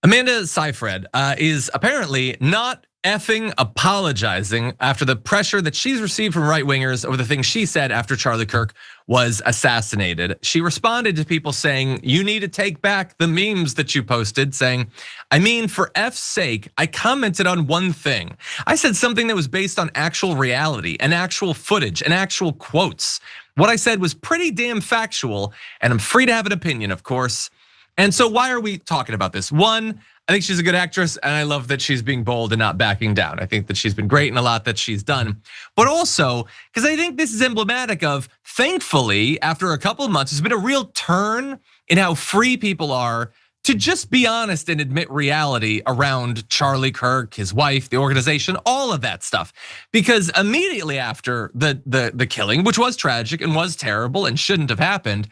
Amanda Seyfried is apparently not effing apologizing after the pressure that she's received from right-wingers over the things she said after Charlie Kirk was assassinated. She responded to people saying, you need to take back the memes that you posted, saying, I mean, for F's sake, I commented on one thing. I said something that was based on actual reality and actual footage and actual quotes. What I said was pretty damn factual, and I'm free to have an opinion, of course. And so why are we talking about this? One, I think she's a good actress, and I love that she's being bold and not backing down. I think that she's been great in a lot that she's done. But also, because I think this is emblematic of, thankfully, after a couple of months, there's been a real turn in how free people are to just be honest and admit reality around Charlie Kirk, his wife, the organization, all of that stuff. Because immediately after the killing, which was tragic and was terrible and shouldn't have happened,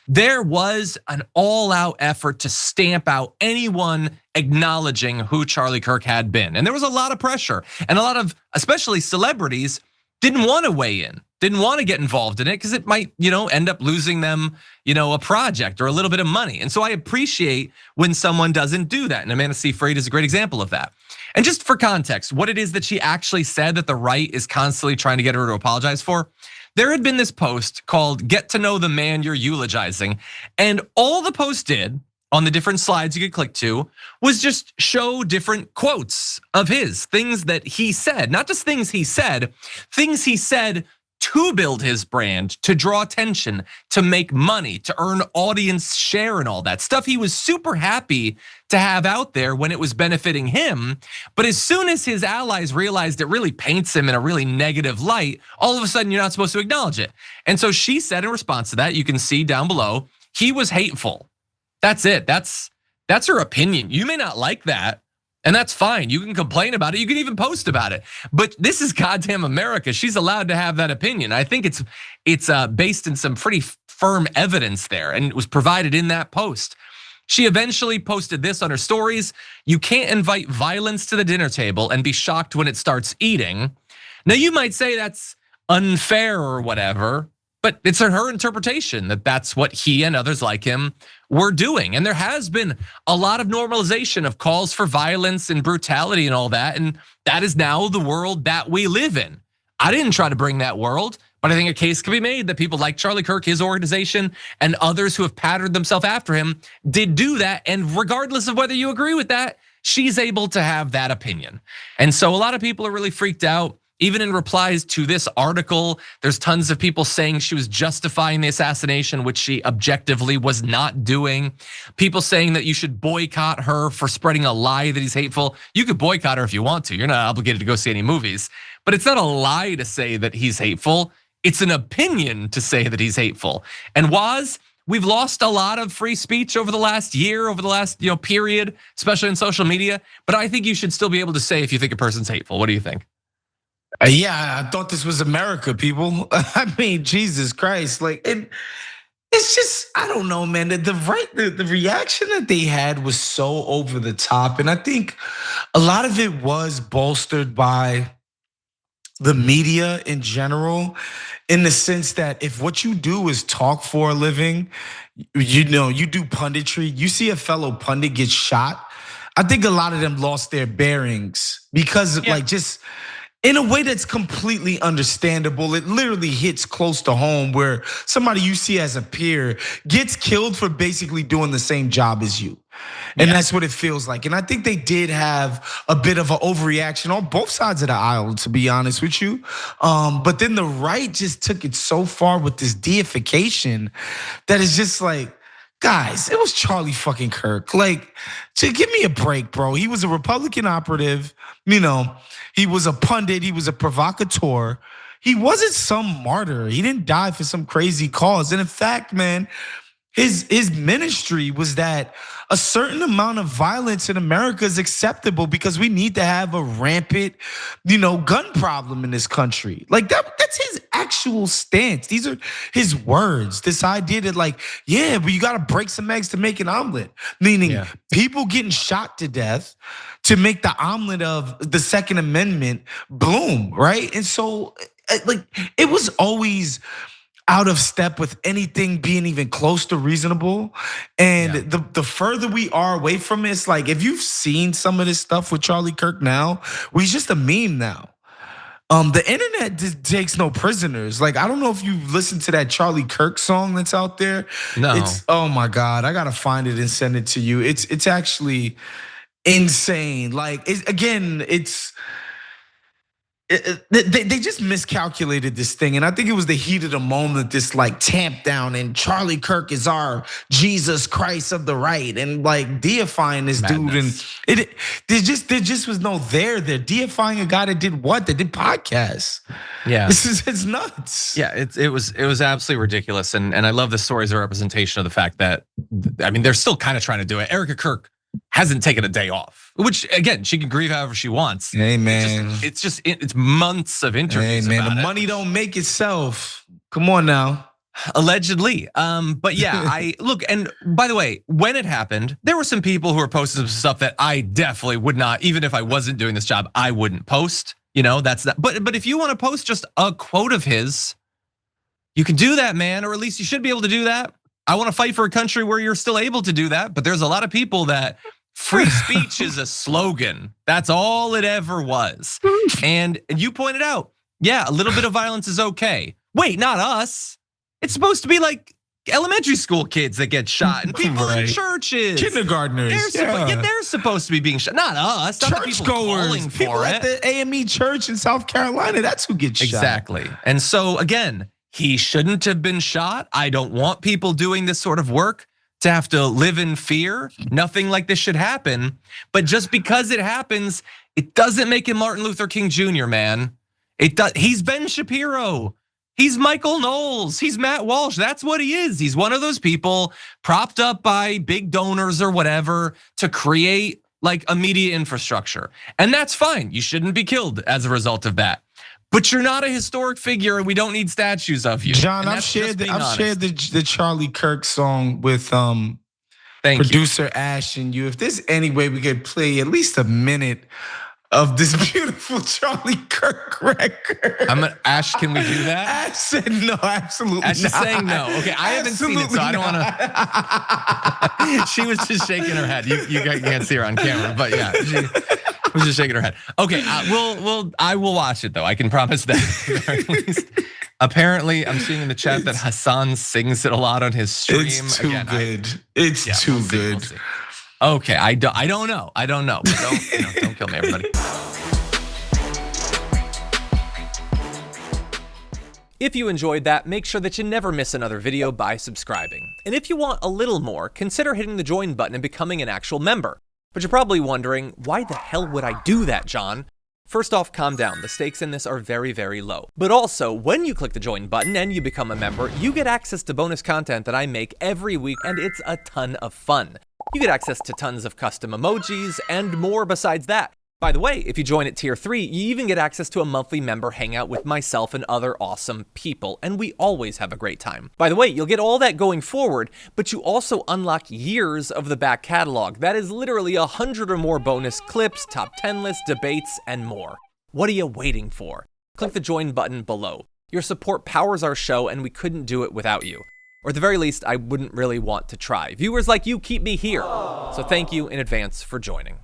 there was an all-out effort to stamp out anyone acknowledging who Charlie Kirk had been. And there was a lot of pressure, and a lot of, especially celebrities, didn't want to weigh in, didn't want to get involved in it because it might, end up losing them, a project or a little bit of money. And so I appreciate when someone doesn't do that. And Amanda Seyfried is a great example of that. And just for context, what it is that she actually said that the right is constantly trying to get her to apologize for. There had been this post called Get to Know the Man You're Eulogizing. And all the post did on the different slides you could click to was just show different quotes of his, things that he said, not just things he said to build his brand, to draw attention, to make money, to earn audience share and all that stuff. He was super happy to have out there when it was benefiting him. But as soon as his allies realized it really paints him in a really negative light, all of a sudden you're not supposed to acknowledge it. And so she said in response to that, you can see down below, he was hateful. That's it, that's her opinion. You may not like that, and that's fine. You can complain about it. You can even post about it. But this is goddamn America. She's allowed to have that opinion. I think it's based in some pretty firm evidence there, and it was provided in that post. She eventually posted this on her stories. You can't invite violence to the dinner table and be shocked when it starts eating. Now you might say that's unfair or whatever, but it's her interpretation that that's what he and others like him were doing. And there has been a lot of normalization of calls for violence and brutality and all that. And that is now the world that we live in. I didn't try to bring that world, but I think a case can be made that people like Charlie Kirk, his organization, and others who have patterned themselves after him did do that. And regardless of whether you agree with that, she's able to have that opinion. And so a lot of people are really freaked out. Even in replies to this article, there's tons of people saying she was justifying the assassination, which she objectively was not doing. People saying that you should boycott her for spreading a lie that he's hateful. You could boycott her if you want to. You're not obligated to go see any movies. But it's not a lie to say that he's hateful. It's an opinion to say that he's hateful. And Woz, we've lost a lot of free speech over the last year, over the last period, especially in social media. But I think you should still be able to say if you think a person's hateful. What do you think? Yeah, I thought this was America, people. I mean, Jesus Christ, it's just, I don't know, man. The reaction that they had was so over the top, and I think a lot of it was bolstered by the media in general, in the sense that if what you do is talk for a living, you do punditry, you see a fellow pundit get shot. I think a lot of them lost their bearings because just in a way that's completely understandable. It literally hits close to home where somebody you see as a peer gets killed for basically doing the same job as you. And that's what it feels like. And I think they did have a bit of an overreaction on both sides of the aisle, to be honest with you. But then the right just took it so far with this deification that is just like, guys, it was Charlie fucking Kirk. To give me a break, bro. He was a Republican operative, he was a pundit, he was a provocateur. He wasn't some martyr. He didn't die for some crazy cause. And in fact, man, his ministry was that a certain amount of violence in America is acceptable because we need to have a rampant, gun problem in this country. That's his actual stance. These are his words. This idea that but you gotta break some eggs to make an omelet. Meaning people getting shot to death to make the omelet of the Second Amendment bloom, right? And so it was always out of step with anything being even close to reasonable. And the further we are away from it, it's like, if you've seen some of this stuff with Charlie Kirk now, well, he's just a meme now. The internet just takes no prisoners. Like, I don't know if you listened to that Charlie Kirk song that's out there. No. It's, oh my God, I gotta find it and send it to you. It's actually insane. Like, they just miscalculated this thing, and I think it was the heat of the moment, this like tamp down, and Charlie Kirk is our Jesus Christ of the right, and like deifying this dude, and there just was no there. They're deifying a guy that did what? That did podcasts. Yeah, it's nuts. Yeah, it was absolutely ridiculous, and I love the story as a representation of the fact that, I mean, they're still kind of trying to do it. Erica Kirk hasn't taken a day off, which again, she can grieve however she wants. Hey man, it's months of interviews. Hey man, about the money don't make itself. Come on now. Allegedly, but yeah, I look. And by the way, when it happened, there were some people who were posting some stuff that I definitely would not, even if I wasn't doing this job, I wouldn't post. You know, that's that. But if you want to post just a quote of his, you can do that, man, or at least you should be able to do that. I want to fight for a country where you're still able to do that, but there's a lot of people that free speech is a slogan. That's all it ever was. And you pointed out, yeah, a little bit of violence is okay. Wait, not us. It's supposed to be like elementary school kids that get shot, and people in churches, kindergartners. They're supposed to be being shot, not us. Not the people calling for people it. at the AME church in South Carolina. That's who gets shot. Exactly. And so again, he shouldn't have been shot. I don't want people doing this sort of work to have to live in fear. Nothing like this should happen. But just because it happens, it doesn't make him Martin Luther King Jr., man. It does. He's Ben Shapiro. He's Michael Knowles. He's Matt Walsh. That's what he is. He's one of those people propped up by big donors or whatever to create like a media infrastructure. And that's fine. You shouldn't be killed as a result of that. But you're not a historic figure, and we don't need statues of you. John, I've shared the Charlie Kirk song with producer Ash and you. If there's any way we could play at least a minute of this beautiful Charlie Kirk record. Ash, can we do that? Ash said no, absolutely not. Ash is saying no. Okay, I haven't seen it, so I don't want to. She was just shaking her head. You can't see her on camera, but yeah, she was just shaking her head. Okay, I will watch it though. I can promise that. Apparently, I'm seeing in the chat that Hassan sings it a lot on his stream. It's too good. It's too good. Okay, I don't know. But don't kill me, everybody. If you enjoyed that, make sure that you never miss another video by subscribing. And if you want a little more, consider hitting the join button and becoming an actual member. But you're probably wondering, why the hell would I do that, John? First off, calm down. The stakes in this are very, very low. But also, when you click the join button and you become a member, you get access to bonus content that I make every week, and it's a ton of fun. You get access to tons of custom emojis and more besides that. By the way, if you join at tier 3, you even get access to a monthly member hangout with myself and other awesome people, and we always have a great time. By the way, you'll get all that going forward, but you also unlock years of the back catalog. That is literally 100 or more bonus clips, top 10 lists, debates, and more. What are you waiting for? Click the join button below. Your support powers our show, and we couldn't do it without you. Or at the very least, I wouldn't really want to try. Viewers like you keep me here. So thank you in advance for joining.